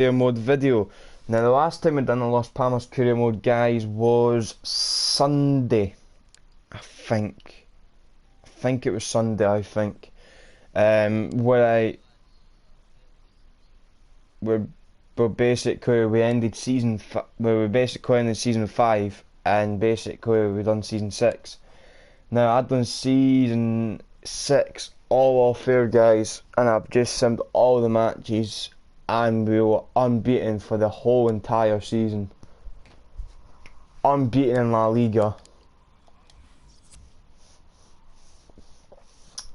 career mode video. Now the last time we done a Los Palmas career mode, guys, was Sunday. I think. It was Sunday. Where we're basically we ended we basically ended season 5, and basically we done season 6. Now I'd done season 6 all off air, guys, and I've just simmed all the matches, and we were unbeaten for the whole entire season. Unbeaten in La Liga.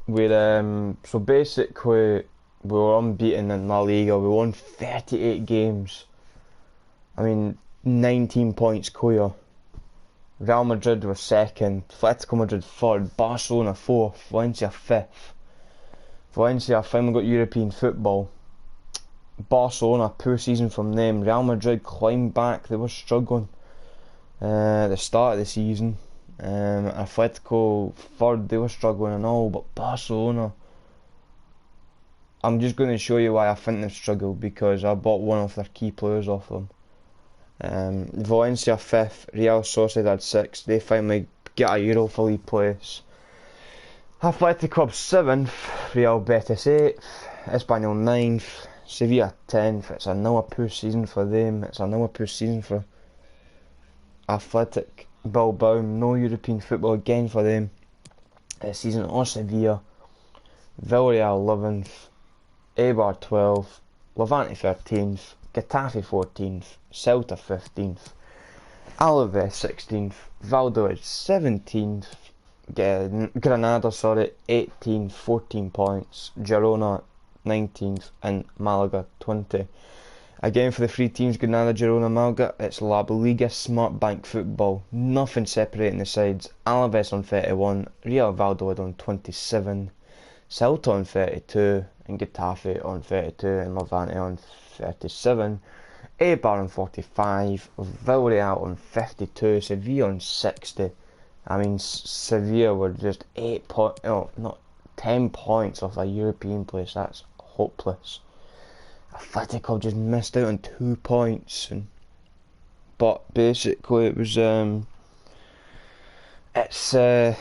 So basically we were unbeaten in La Liga. We won 38 games. I mean, 19 points clear. Real Madrid were second, Atletico Madrid third, Barcelona fourth, Valencia fifth. Valencia finally got European football. Barcelona, poor season from them. Real Madrid climbed back, they were struggling at the start of the season. Atletico third, they were struggling and all, but Barcelona, I'm just going to show you why I think they've struggled, because I bought one of their key players off them. Valencia 5th, Real Sociedad 6th, they finally get a Europa League place. Athletic Club 7th, Real Betis 8th, Espanyol 9th, Sevilla 10th. It's another poor season for them. It's another poor season for Athletic Bilbao. No European football again for them this season, or Sevilla. Villarreal 11th, Eibar 12th, Levante 13th, Getafe 14th, Celta 15th, Alaves 16th, Valladolid 17th, Granada 18th, 14 points, Girona 19th, and Malaga 20. Again, for the three teams, Granada, Girona, Malaga, it's La Liga Smart Bank football. Nothing separating the sides. Alaves on 31, Real Valladolid on 27, Celta on 32, and Getafe on 32, and Levante on 37, Eibar on 45, Villarreal on 52, Sevilla on 60. I mean, Sevilla were just 10 points off a European place. That's hopeless. Atletico just missed out on 2 points, but basically it was it's a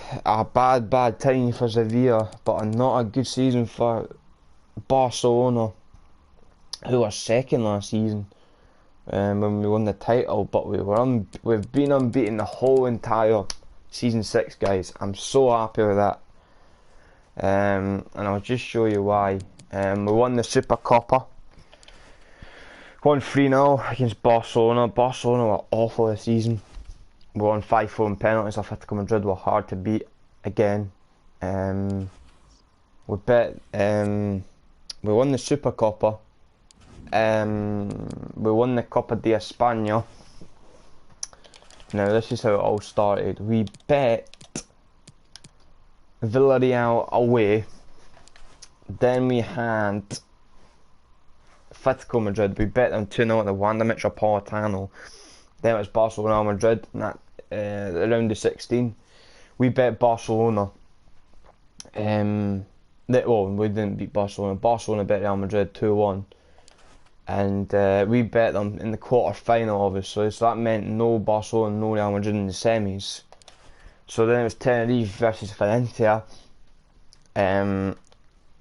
bad time for Sevilla, but not a good season for Barcelona, who were second last season when we won the title. But we've been unbeaten the whole entire season 6, guys. I'm so happy with that, and I'll just show you why. We won the Supercopa. Won 3-0 against Barcelona. Barcelona were awful this season. We won 5-4 in penalties. Atletico Madrid were hard to beat again. We won the Supercopa. We won the Copa de España. Now this is how it all started. We bet Villarreal away. Then we had Atletico Madrid. We bet them 2-0 at the Wanda Metropolitano. Then it was Barcelona Madrid, and that the round of 16. We bet Barcelona. We didn't beat Barcelona. Barcelona bet Real Madrid 2-1, and we bet them in the quarter final, obviously. So that meant no Barcelona, no Real Madrid in the semis. So then it was Tenerife versus Valencia.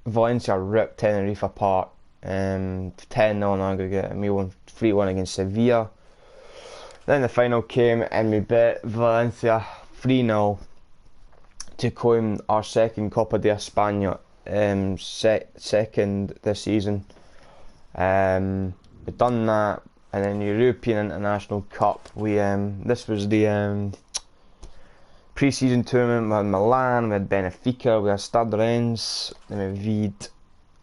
Valencia ripped Tenerife apart. 10-0 in aggregate, and we won 3-1 against Sevilla. Then the final came, and we bet Valencia 3-0 to claim our second Copa de España, second this season. We've done that, and then European International Cup. This was the pre-season tournament. We had Milan, we had Benfica, we had Stade Rennes, then we beat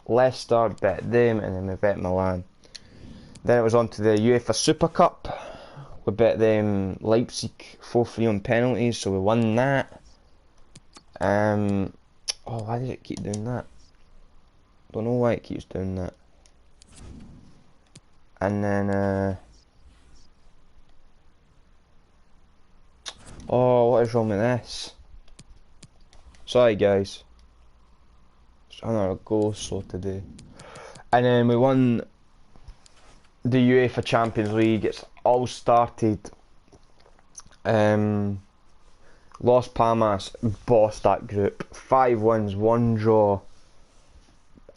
Leicester, bet them, and then we bet Milan. Then it was on to the UEFA Super Cup. We bet them Leipzig 4-3 on penalties, so we won that. Why did it keep doing that? Don't know why it keeps doing that. And then what is wrong with this? Sorry, guys. It's on our go slow today. And then we won the UEFA Champions League. It's all started. Las Palmas bossed that group. 5 wins, 1 draw.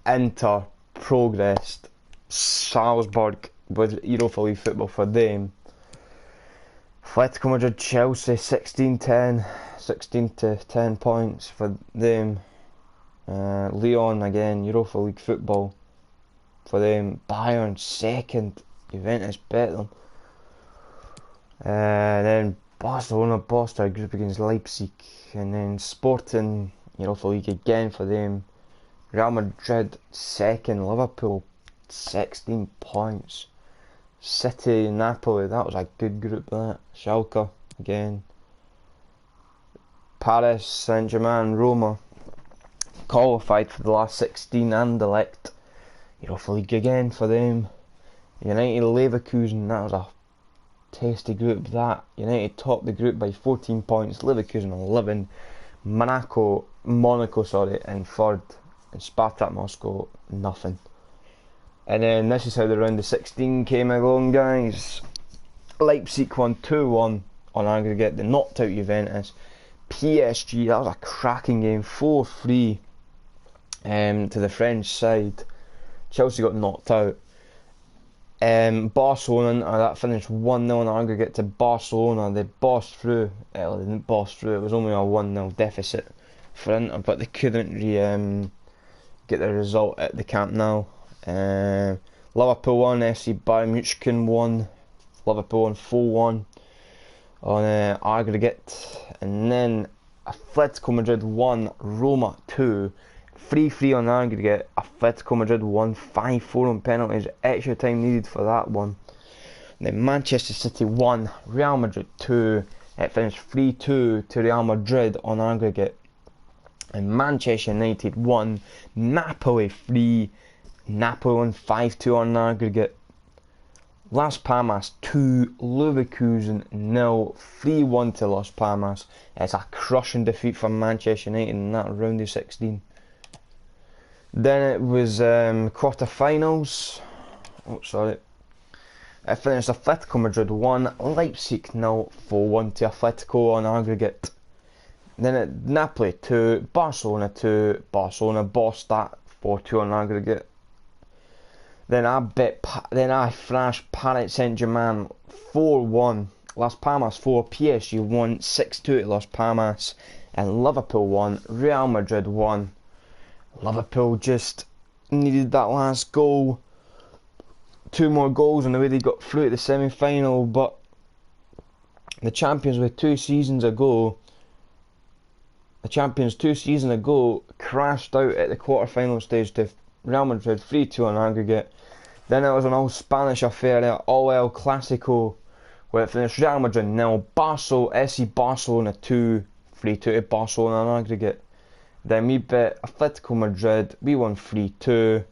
Inter progressed. Salzburg with Europa League football for them. Atletico Madrid, Chelsea, 16-10, 16-10 points for them. Lyon again, Europa League football for them. Bayern second, Juventus beat them. Then Barcelona bossed our group against Leipzig, and then Sporting, Europa League again for them. Real Madrid second, Liverpool 16 points. City, Napoli, that was a good group that. Schalke again. Paris, Saint-Germain, Roma qualified for the last 16, and elect Europa League again for them. United, Leverkusen, that was a tasty group that. United topped the group by 14 points, Leverkusen 11, Monaco in third, and Spartak Moscow nothing. And then this is how the round of 16 came along, guys. Leipzig won 2-1 on aggregate. They knocked out Juventus. PSG, that was a cracking game, 4-3 to the French side. Chelsea got knocked out. Barcelona, that finished 1-0 on aggregate to Barcelona. They bossed through. Well, they didn't boss through, it was only a 1-0 deficit for Inter, but they couldn't get the result at the Camp Nou. Liverpool won, FC Bayern Munich won. Liverpool won 4-1 on aggregate. And then Atletico Madrid won, Roma 2. 3-3 on aggregate. Atletico Madrid won 5-4 on penalties. Extra time needed for that one. And then Manchester City won, Real Madrid 2. It finished 3-2 to Real Madrid on aggregate. And Manchester United won, Napoli 3. Napoli won 5-2 on aggregate. Las Palmas 2, Leverkusen 0, 3-1 to Las Palmas. It's a crushing defeat for Manchester United in that round of 16. Then it was quarter-finals. It finished Atletico Madrid 1, Leipzig 0, 4-1 to Atletico on aggregate. Then at Napoli 2, Barcelona 2, Barcelona bossed that 4-2 on aggregate. Then I thrashed Paris Saint-Germain 4-1, Las Palmas 4, PSG 1, 6-2 to Las Palmas, and Liverpool 1, Real Madrid 1. Liverpool just needed that last goal, 2 more goals, and the way they got through to the semi-final. But the champions 2 seasons ago crashed out at the quarter-final stage to Real Madrid 3-2 on aggregate. Then it was an all-Spanish affair, all El Clasico, where it finished Real Madrid 0, FC Barcelona 2, 3-2 to Barcelona on aggregate. Then we beat Atletico Madrid, we won 3-2,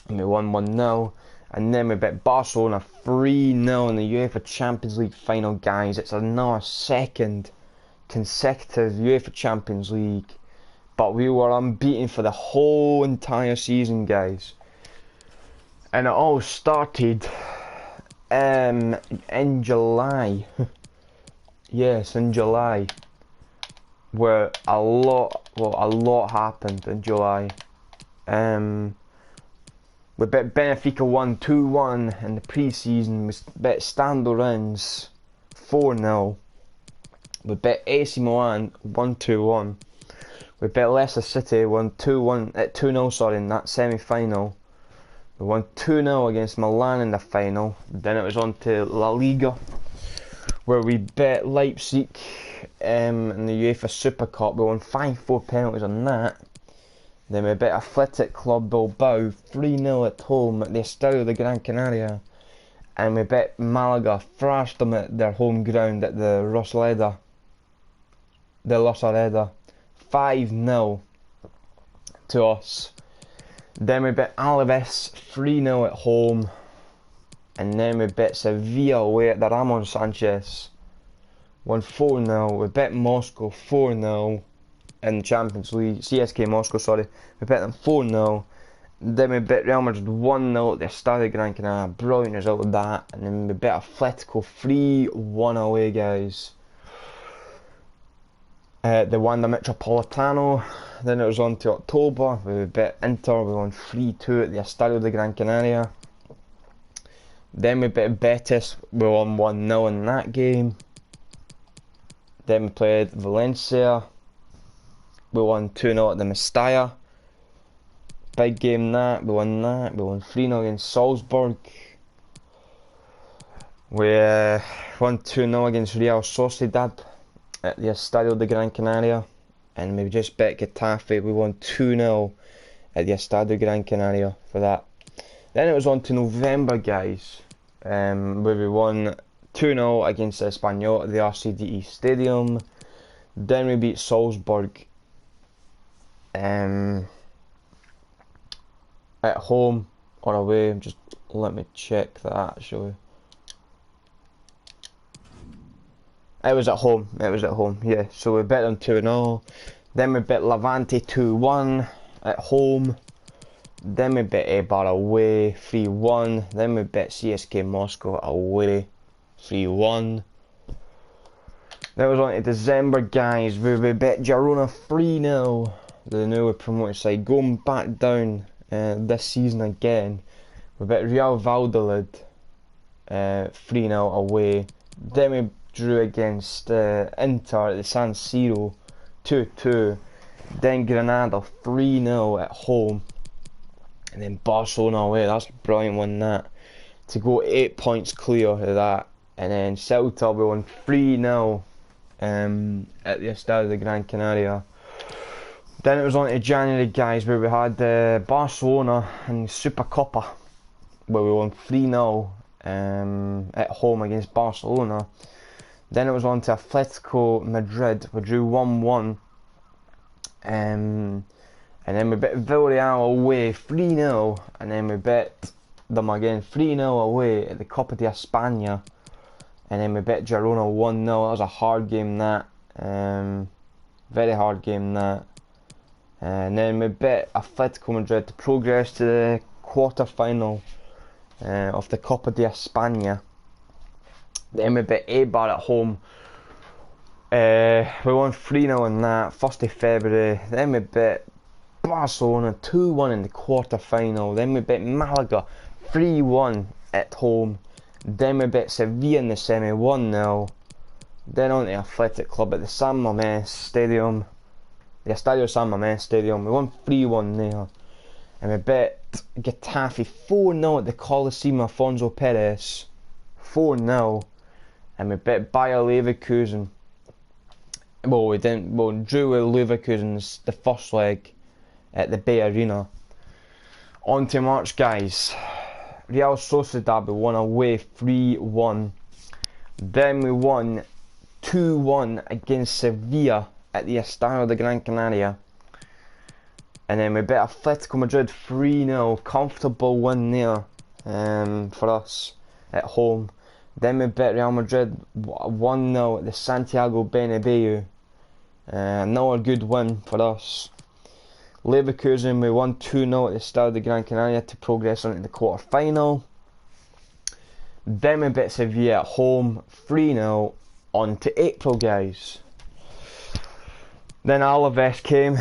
and we won 1-0. And then we beat Barcelona 3-0 in the UEFA Champions League final, guys. It's another second consecutive UEFA Champions League. But we were unbeaten for the whole entire season, guys. And it all started in July. Yes, in July. Where a lot happened in July. We bet Benfica 2-1 in the pre-season. We bet Stando Rennes 4-0. We bet AC Milan 1-1. We bet Leicester City 2-0 in that semi-final. We won 2-0 against Milan in the final. Then it was on to La Liga, where we bet Leipzig in the UEFA Super Cup. We won 5-4 penalties on that. Then we bet Athletic Club Bilbao 3-0 at home at the Estadio de Gran Canaria. And we bet Malaga thrashed them at their home ground at the Rosaleda. 5-0 to us. Then we bet Alaves 3-0 at home. And then we bet Sevilla away at the Ramon Sanchez. Won 4-0. We bet Moscow 4-0 in the Champions League. CSK Moscow, sorry. We bet them 4-0. Then we beat Real Madrid 1-0 at the Estadio Gran Canaria, brilliant result of that. And then we beat Atletico 3-1 away, guys. The Wanda Metropolitano. Then it was on to October. We beat Inter, we won 3-2 at the Estadio de Gran Canaria. Then we beat Betis, we won 1-0 in that game. Then we played Valencia, we won 2-0 at the Mestalla. Big game that, we won that. We won 3-0 against Salzburg. We won 2-0 against Real Sociedad at the Estadio de Gran Canaria. And we just beat Getafe, we won 2-0 at the Estadio Gran Canaria for that. Then it was on to November, guys, where we won 2-0 against Espanyol at the RCDE Stadium. Then we beat Salzburg at home or away. Just let me check that actually. It was at home, yeah. So we beat them 2-0. Then we beat Levante 2-1 at home. Then we beat Eibar away 3-1. Then we beat CSK Moscow away 3-1. Then it was on to December, guys, where we beat Girona 3-0. The newly promoted side, going back down this season again. We beat Real Valladolid 3-0 away. Then we drew against Inter at the San Siro 2-2. Then Granada 3-0 at home. And then Barcelona away. That's a brilliant one, that. To go 8 points clear of that. And then Celta, we won 3-0 at the Estadio de Gran Canaria. Then it was on to January, guys, where we had Barcelona and Supercopa, where we won 3-0 at home against Barcelona. Then it was on to Atletico Madrid, we drew 1-1. And then we beat Villarreal away 3-0. And then we beat them again 3-0 away at the Copa de España. And then we beat Girona 1-0. That was a hard game, that. Very hard game, that. And then we beat Atletico Madrid to progress to the quarter-final of the Copa de España. Then we beat Eibar at home. We won 3-0 in that, 1st of February. Then we beat Barcelona 2-1 in the quarter-final. Then we beat Malaga 3-1 at home. Then we beat Sevilla in the semi 1-0. Then on to Athletic Club at the San Mamés Stadium. The Estadio San Mamés Stadium. We won 3-1 there. And we beat Getafe 4-0 at the Coliseum Afonso Perez. 4-0. And we beat Bayer Leverkusen. Well, we didn't. Well, drew with Leverkusen the first leg at the Bay Arena. On to March, guys. Real Sociedad, we won away 3-1. Then we won 2-1 against Sevilla at the Estadio de Gran Canaria. And then we beat Atletico Madrid 3-0. Comfortable win there for us at home. Then we beat Real Madrid 1-0 at the Santiago Bernabeu. Another good win for us. Leverkusen, we won 2-0 at the Estadio de Gran Canaria to progress on to the quarter-final. Then we beat Sevilla at home 3-0 on to April, guys. Then Alaves came.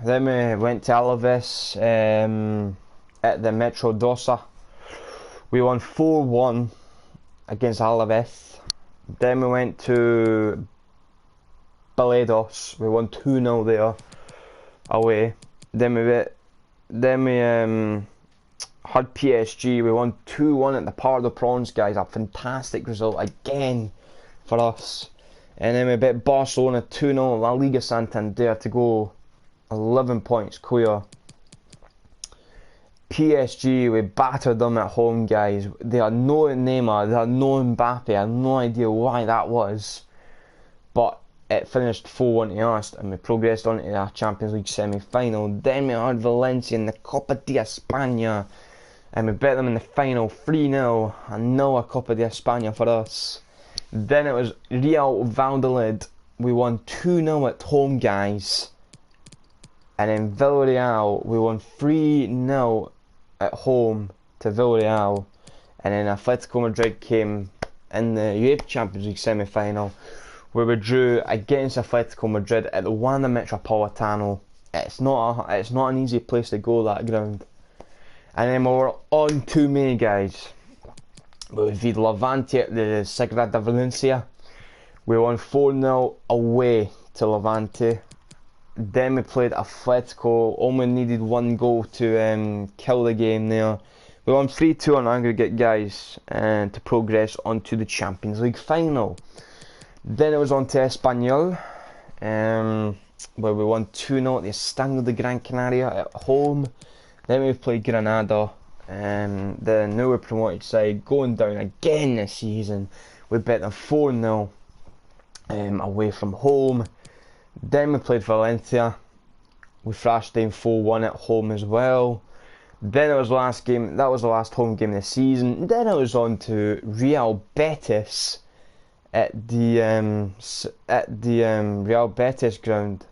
Then we went to Alaves at the Metro Dosa. We won 4-1 against Alaves. Then we went to Balados. We won 2-0 there away. Then we had PSG. We won 2-1 at the Parc des Princes, guys. A fantastic result again for us. And then we beat Barcelona 2-0 La Liga Santander to go 11 points clear. PSG, we battered them at home, guys. They had no Neymar, they had no Mbappe. I have no idea why that was. But it finished 4-1 to us, and we progressed on to the Champions League semi-final. Then we had Valencia in the Copa de España, and we beat them in the final 3-0. Another Copa de España for us. Then it was Real Valladolid. We won 2-0 at home, guys. And then Villarreal, we won 3-0 at home to Villarreal. And then Atletico Madrid came in the UEFA Champions League semi-final, where we drew against Atletico Madrid at the Wanda Metropolitano. It's not an easy place to go, that ground. And then we were on too many, guys. We beat Levante at the Sagrada Valencia. We won 4-0 away to Levante. Then we played Atletico, only needed one goal to kill the game there. We won 3-2 on aggregate, guys, and to progress on to the Champions League final. Then it was on to Espanyol, where we won 2-0 at the Estadio de Gran Canaria at home. Then we played Granada, the newly promoted side, going down again this season. We beat them 4-0 away from home. Then we played Valencia. We thrashed them 4-1 at home as well. Then it was the last game. That was the last home game of the season. Then it was on to Real Betis at the Real Betis ground.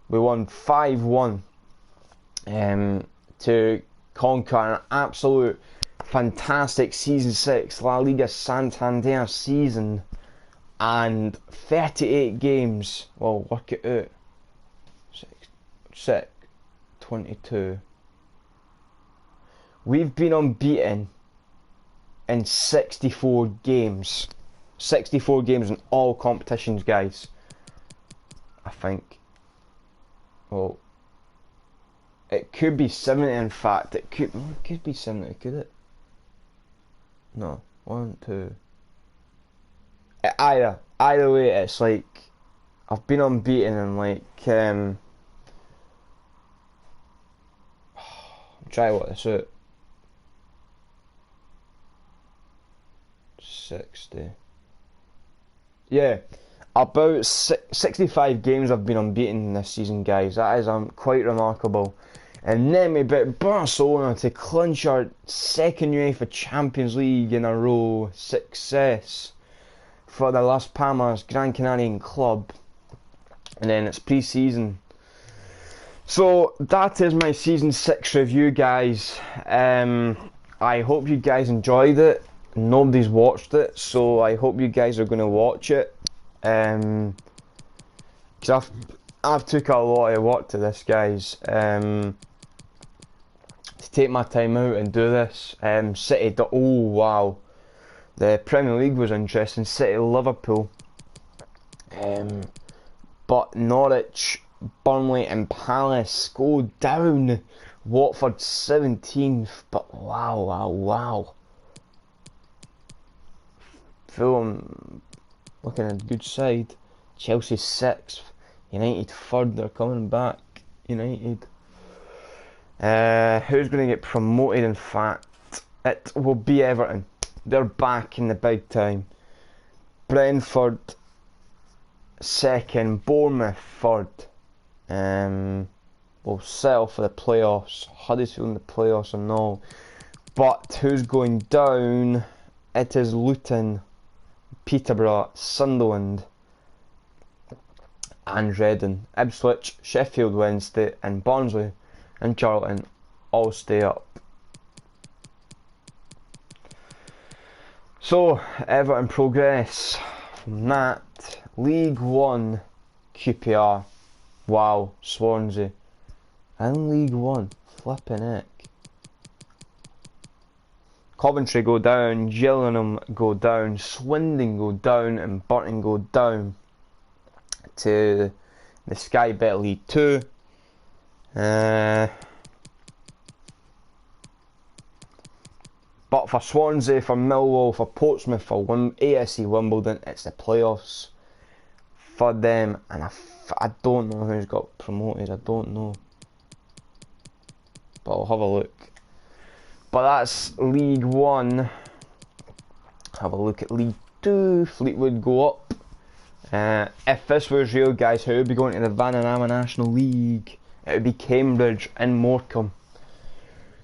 We won 5-1 to conquer an absolute fantastic season 6 La Liga Santander season. And 38 games, well, work it out, 22. We've been unbeaten in 64 games. 64 games in all competitions, guys. I think. Well, it could be 70, in fact. It could be 70, could it? No. 1, 2... Either way, it's like I've been unbeaten and like try what this out. 60. Yeah, about 65 games I've been unbeaten this season, guys. That is quite remarkable. And then we beat Barcelona to clinch our second UEFA Champions League in a row. Success for the Las Palmas Gran Canarian club. And then it's pre-season. So that is my season 6 review, guys. I hope you guys enjoyed it. Nobody's watched it, so I hope you guys are going to watch it. Because I've took a lot of work to this, guys. To take my time out and do this. City, oh wow. The Premier League was interesting. City, Liverpool, but Norwich, Burnley and Palace go down. Watford 17th, but wow. Fulham looking at a good side. Chelsea 6th, United 3rd. They're coming back. United. Who's going to get promoted? In fact, it will be Everton. They're back in the big time. Brentford 2nd, Bournemouth 3rd. Will settle for the playoffs. Huddersfield in the playoffs and all. But who's going down? It is Luton, Peterborough, Sunderland, and Reading. Ipswich, Sheffield Wednesday, and Barnsley and Charlton all stay up. So, Everton progress from that. League 1, QPR. Wow, Swansea. And League 1, flipping heck. Coventry go down, Gillingham go down, Swindon go down, and Burton go down to the Sky Bet League 2. But for Swansea, for Millwall, for Portsmouth, for ASC Wimbledon, it's the playoffs for them. And I don't know who's got promoted, I don't know. But I'll have a look. But that's League 1. Have a look at League 2. Fleetwood go up. If this was real, guys, who would be going to the Vanarama National League? It would be Cambridge and Morecambe.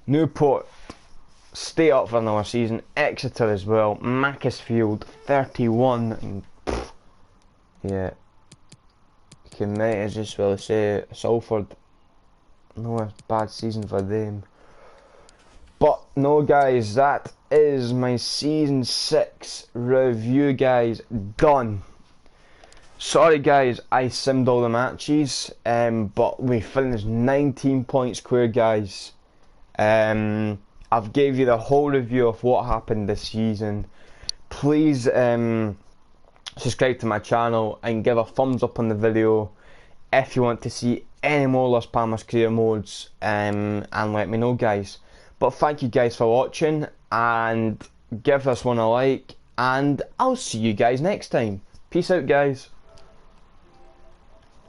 Newport stay up for another season. Exeter as well. Macclesfield 31. And yeah, you can might as well say Salford No, a bad season for them. But no, guys, that is my season 6 review, guys, done. Sorry, guys, I simmed all the matches, but we finished 19 points clear, guys. I've gave you the whole review of what happened this season. Please subscribe to my channel and give a thumbs up on the video if you want to see any more Las Palmas career modes, and let me know, guys. But thank you guys for watching, and give this one a like, and I'll see you guys next time. Peace out, guys.